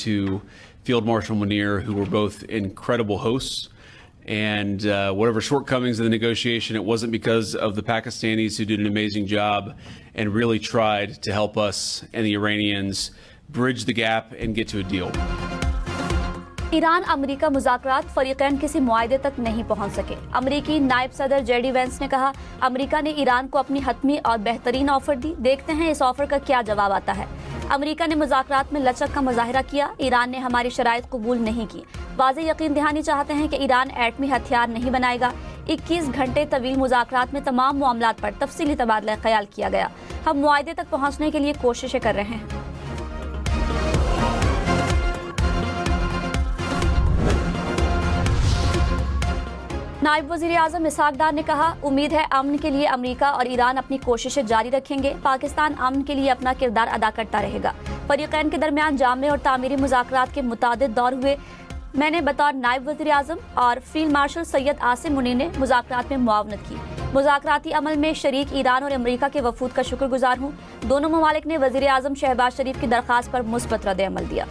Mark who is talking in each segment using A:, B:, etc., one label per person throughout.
A: to Field Marshal Munir, who were both incredible hosts. And whatever shortcomings in the negotiation, it wasn't because of the Pakistanis, who did an amazing job and really tried to help us and the Iranians bridge the gap and get to a deal.
B: Iran America मुज़ाकरात फरीक़ैन किसी मुआहदे तक नहीं पहुंच सके। अमेरिकी नायब सदर जेडी वेंस ने कहा, अमेरिका ने ईरान को अपनी हतमी और बेहतरीन ऑफर दी। देखते हैं इस ऑफर का क्या जवाब आता है। अमेरिका ने मुज़ाकरात में लचक का मुजाहिरा किया। ईरान ने हमारी शराइत कबूल नहीं की। वाज़ेह यकीन दहानी चाहते हैं कि ईरान एटमी हथियार नहीं बनाएगा। 21 घंटे तवील मुज़ाकरात में तमाम मामलात पर तफसीली तबादला ख्याल किया गया। हम मुआहदे तक पहुँचने के लिए कोशिशें कर रहे हैं। नायब वज़ीर आज़म इसहाक डार ने कहा, उम्मीद है अमन के लिए अमेरिका और ईरान अपनी कोशिशें जारी रखेंगे। पाकिस्तान अमन के लिए अपना किरदार अदा करता रहेगा। फरीक़ैन के दरमियान जामे और तामीरी मुज़ाकरात के मुतादिद दौर हुए। मैंने बतौर नायब वज़ीर आज़म और फील्ड मार्शल सैयद आसिम मुनीर ने मुज़ाकरात में मुआवनत की। मुज़ाकराती अमल में शरीक ईरान और अमेरिका के वफूद का शुक्रगुजार हूँ। दोनों ममालिक ने वज़ीर आज़म शहबाज शरीफ की दरख्वास्त पर मुस्बत रद्द अमल दिया।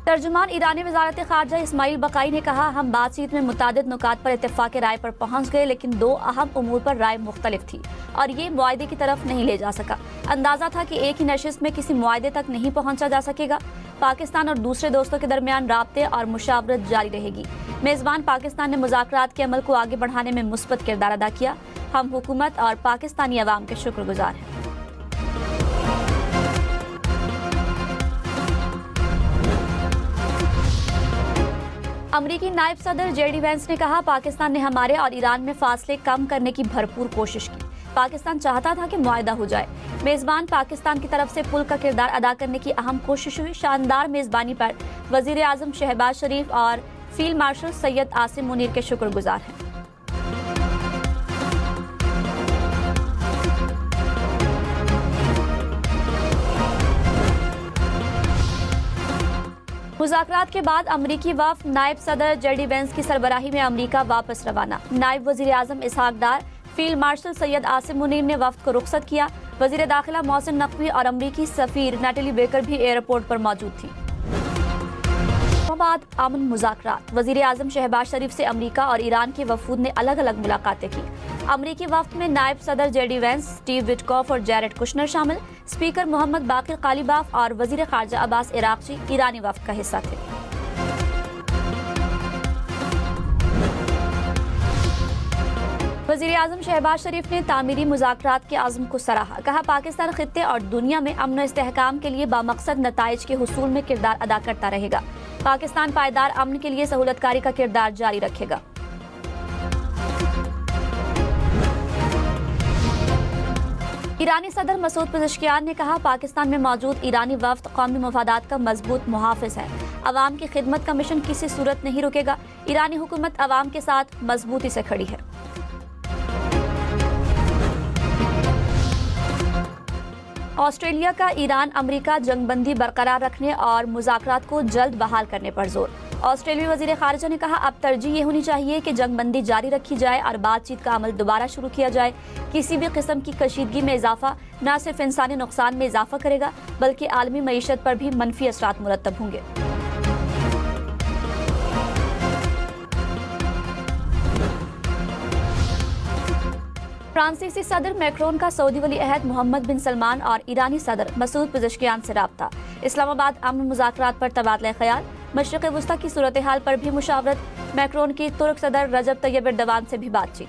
B: तर्जुमान ईरानी वज़ारत ख़ारजा इस्माइल बकाई ने कहा, हम बातचीत में मुतादिद नुकात पर इत्तेफ़ाक़ राय पर पहुँच गए, लेकिन दो अहम उमूर पर राय मुख्तलिफ थी और ये मुआहदे की तरफ नहीं ले जा सका। अंदाज़ा था कि एक ही नशिस्त में किसी मुआहदे तक नहीं पहुँचा जा सकेगा। पाकिस्तान और दूसरे दोस्तों के दरमियान राब्ते और मुशावरत जारी रहेगी। मेज़बान पाकिस्तान ने मुज़ाकरात के अमल को आगे बढ़ाने में मुस्बत किरदार अदा किया। हम हुकूमत और पाकिस्तानी अवाम के शुक्रगुजार हैं। अमरीकी नायब सदर जेडी वेंस ने कहा, पाकिस्तान ने हमारे और ईरान में फासले कम करने की भरपूर कोशिश की। पाकिस्तान चाहता था कि मुआहदा हो जाए। मेज़बान पाकिस्तान की तरफ से पुल का किरदार अदा करने की अहम कोशिश हुई। शानदार मेज़बानी पर वज़ीर आज़म शहबाज शरीफ और फील्ड मार्शल सैयद आसिम मुनीर के शुक्रगुजार हैं। मुज़ाकरात के बाद अमरीकी वफ़द नायब सदर जेडी वेंस की सरबराही में अमरीका वापस रवाना। नायब वज़ीर आज़म इसहाक डार, फील्ड मार्शल सैयद आसिम मुनीर ने वफ़द को रुखसत किया। वज़ीर दाखिला मोहसिन नकवी और अमरीकी सफ़ीर नैटली बेकर भी एयरपोर्ट पर मौजूद थी। बाद अमन मुज़ाकरात। वज़ीर आज़म शहबाज शरीफ से अमरीका और ईरान के वफूद ने अलग अलग मुलाकातें की। अमरीकी वफ़द में नायब सदर जेडी वेंस, स्टीव विटकॉफ और जैरेड कुशनर शामिल। स्पीकर मोहम्मद बाकिर कालीबाफ और वज़ीर ख़ारजा अब्बास इराक़ची ईरानी वफ़द का हिस्सा थे। वज़ीर आज़म शहबाज शरीफ ने तामीरी मुज़ाकरात के आज़म को सराहा। कहा, पाकिस्तान खित्ते और दुनिया में अमन और इस्तेहकाम के लिए बामकसद नताइज के हुसूल में किरदार अदा करता रहेगा। पाकिस्तान पायदार अमन के लिए सहूलतकारी का किरदार जारी रखेगा। ईरानी सदर मसूद पेज़ेश्कियान ने कहा, पाकिस्तान में मौजूद ईरानी वफ़द कौमी मफादात का मजबूत मुहाफ़िज़ है। अवाम की खिदमत का मिशन किसी सूरत नहीं रुकेगा। ईरानी हुकूमत अवाम के साथ मजबूती से खड़ी है। ऑस्ट्रेलिया का ईरान अमेरिका जंगबंदी बरकरार रखने और मुज़ाकरात को जल्द बहाल करने पर जोर। ऑस्ट्रेलियाई वज़ीर ख़ारिजा ने कहा, अब तरजीह ये होनी चाहिए कि जंगबंदी जारी रखी जाए और बातचीत का अमल दोबारा शुरू किया जाए। किसी भी किस्म की कशीदगी में इजाफा न सिर्फ इंसानी नुकसान में इजाफा करेगा, बल्कि आलमी मईशत पर भी मनफी असरात मुरतब होंगे। फ्रांसीसी सदर मैक्रोन का सऊदी वली अहद मोहम्मद बिन सलमान और ईरानी सदर मसूद पेज़ेश्कियान से राब्ता। इस्लामाबाद अमन मुज़ाकरात पर तबादला ख्याल। मशरिक़ वस्ता की सूरत हाल पर भी मुशावरत। मैक्रोन की तुर्क सदर रजब तैयब एर्दोगान से भी बातचीत।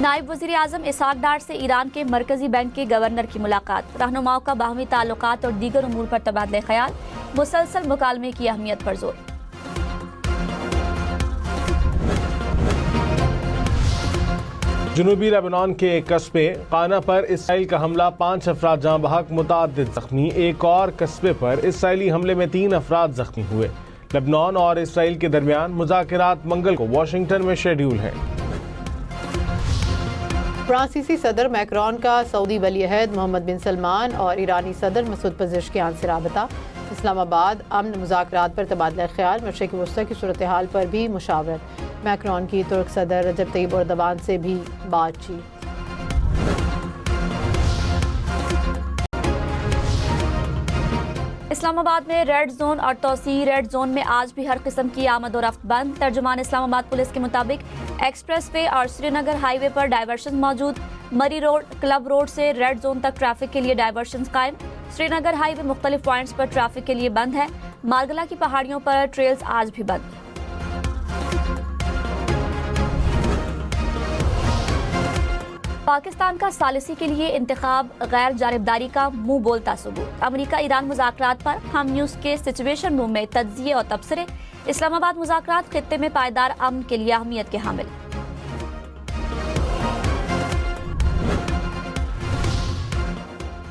B: नायब वज़ीर आज़म इसहाक डार से ईरान के मरकजी बैंक के गवर्नर की मुलाकात। रहनुमाओं का बाहमी ताल्लुकात और दीगर उमूर पर तबादला ख्याल। मुसलसल मुकालमे की अहमियत पर जोर।
C: जनूबी लेबनान के एक कस्बे काना पर इसराइल का हमला, 5 अफराद जाँ बहक, मुताद्दिद जख्मी। एक और कस्बे पर इसराइली हमले में 3 अफराद जख्मी हुए। लेबनान और इसराइल के दरमियान मुज़ाकरात मंगल को वाशिंगटन में शेड्यूल हैं।
D: फ्रांसीसी सदर मैक्रोन का सऊदी वली अहद मोहम्मद बिन सलमान और ईरानी सदर मसूद पेज़ेश्कियान से राबता। इस्लामाबाद अमन मुज़ाकरात पर तबादला ख्याल। मशरिक़ वस्ता की सूरत हाल पर भी मुशावरत। मैक्रोन की तुर्क सदर रजब तैयब एर्दोगान से भी बातचीत।
B: इस्लामाबाद में रेड जोन और तौसी रेड जोन में आज भी हर किस्म की आमद और रफ्त बंद। तर्जुमान इस्लामाबाद पुलिस के मुताबिक एक्सप्रेस वे और श्रीनगर हाईवे पर डायवर्शन मौजूद। मरी रोड, क्लब रोड से रेड जोन तक ट्रैफिक के लिए डायवर्शन कायम। श्रीनगर हाईवे मुख्तलिफ पॉइंट्स पर ट्रैफिक के लिए बंद है। मारगला की पहाड़ियों पर ट्रेल्स आज भी बंद। पाकिस्तान का सालिसी के लिए इंतखाब गैर जानिबदारी का मुंह बोलता सबूत। अमेरिका ईरान मुज़ाकरात पर हम न्यूज़ के सिचुएशन रूम में तज्जिये और तबसरे। इस्लामाबाद मुज़ाकरात खित्ते में पायदार अमन के लिए अहमियत के हामिल।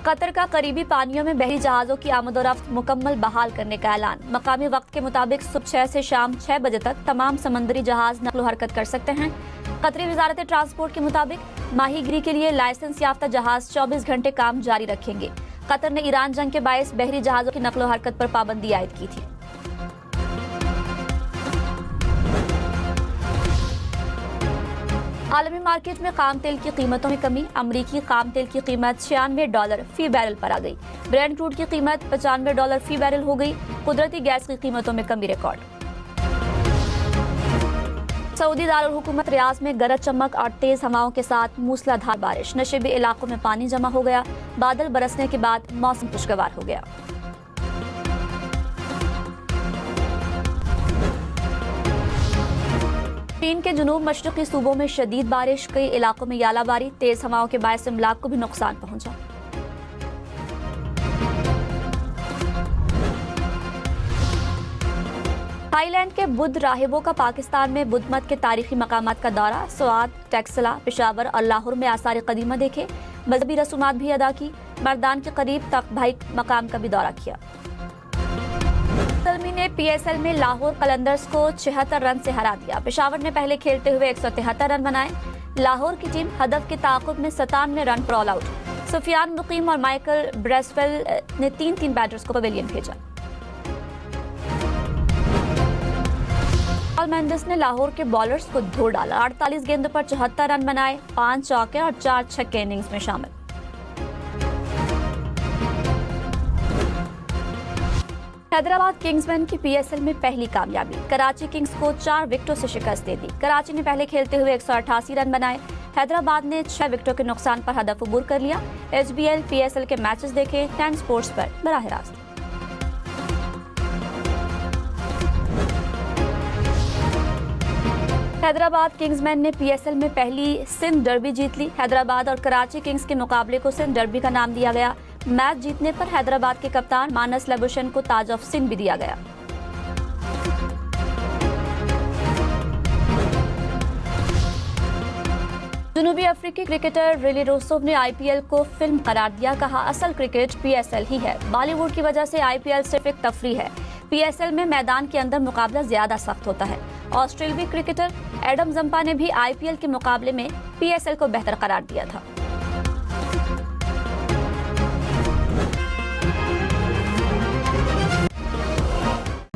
B: कतर का करीबी पानियों में बहरी जहाजों की आमद और रफ्त मुकम्मल बहाल करने का ऐलान। मकामी वक्त के मुताबिक सुबह 6 से शाम 6 बजे तक तमाम समंदरी जहाज नक़्ल हरकत कर सकते हैं। कतरी वजारत ट्रांसपोर्ट के मुताबिक माहीगिरी के लिए लाइसेंस याफ्ता जहाज 24 घंटे काम जारी रखेंगे। कतर ने ईरान जंग के बायस बहरी जहाजों की नक़्ल हरकत पर पाबंदी आयद की थी। आलमी मार्केट में खाम तेल की कीमतों में कमी। अमरीकी खाम तेल की कीमत $96 फी बैरल पर आ गई। ब्रेंट क्रूड की कीमत $95 फी बैरल हो गई। कुदरती गैस की कीमतों में कमी रिकॉर्ड। सऊदी दारुल हुकूमत रियाज में गरज चमक और तेज हवाओं के साथ मूसलाधार बारिश। नशेबी इलाकों में पानी जमा हो गया। बादल बरसने के बाद मौसम खुशगवार हो गया। चीन के जुनूब मशरक़ी सूबों में शदीद बारिश। कई इलाकों में यालाबारी। तेज हवाओं के बायस इमलाक को भी नुकसान पहुंचा। थाईलैंड के बुद्ध राहिबों का पाकिस्तान में बुद्ध मत के तारीखी मकामात का दौरा। स्वात, टैक्सला, पेशावर और लाहौर में आसार कदीमा देखे। मजहबी रसूमात भी अदा की। मर्दान के करीब तक भाई मकाम का भी दौरा किया। सलमी ने PSL में लाहौर कलंदर्स को 76 रन से हरा दिया। पेशावर ने पहले खेलते हुए 173 रन बनाए। लाहौर की टीम हदफ के ताक़ुब में 97 रन पर ऑल आउट। सुफियान मुकीम और माइकल ब्रेसवेल ने 3-3 बैटर्स को पवेलियन भेजा। पॉल मेंडिस ने लाहौर के बॉलर्स को धो डाला। 48 गेंदों पर 74 रन बनाए। 5 चौके और 4 छक्के इनिंग्स में शामिल। हैदराबाद किंग्समैन की PSL में पहली कामयाबी। कराची किंग्स को 4 विकेटों से शिकस्त दे दी। कराची ने पहले खेलते हुए 188 रन बनाए। हैदराबाद ने 6 विकेटों के नुकसान पर हदफ अबूर कर लिया। HBL PSL के मैचेस देखे 10 स्पोर्ट्स पर बराह रास्त। हैदराबाद किंग्समैन ने PSL में पहली सिंध डर्बी जीत ली। हैदराबाद और कराची किंग्स के मुकाबले को सिंध डर्बी का नाम दिया गया। मैच जीतने पर हैदराबाद के कप्तान मानस लबुशन को ताज ऑफ सिंध भी दिया गया। जनूबी अफ्रीकी क्रिकेटर रिली रोसोव ने IPL को फिल्म करार दिया। कहा, असल क्रिकेट PSL ही है। बॉलीवुड की वजह से IPL सिर्फ एक तफरी है। PSL में मैदान के अंदर मुकाबला ज्यादा सख्त होता है। ऑस्ट्रेलियाई क्रिकेटर एडम जंपा ने भी IPL के मुकाबले में PSL को बेहतर करार दिया था।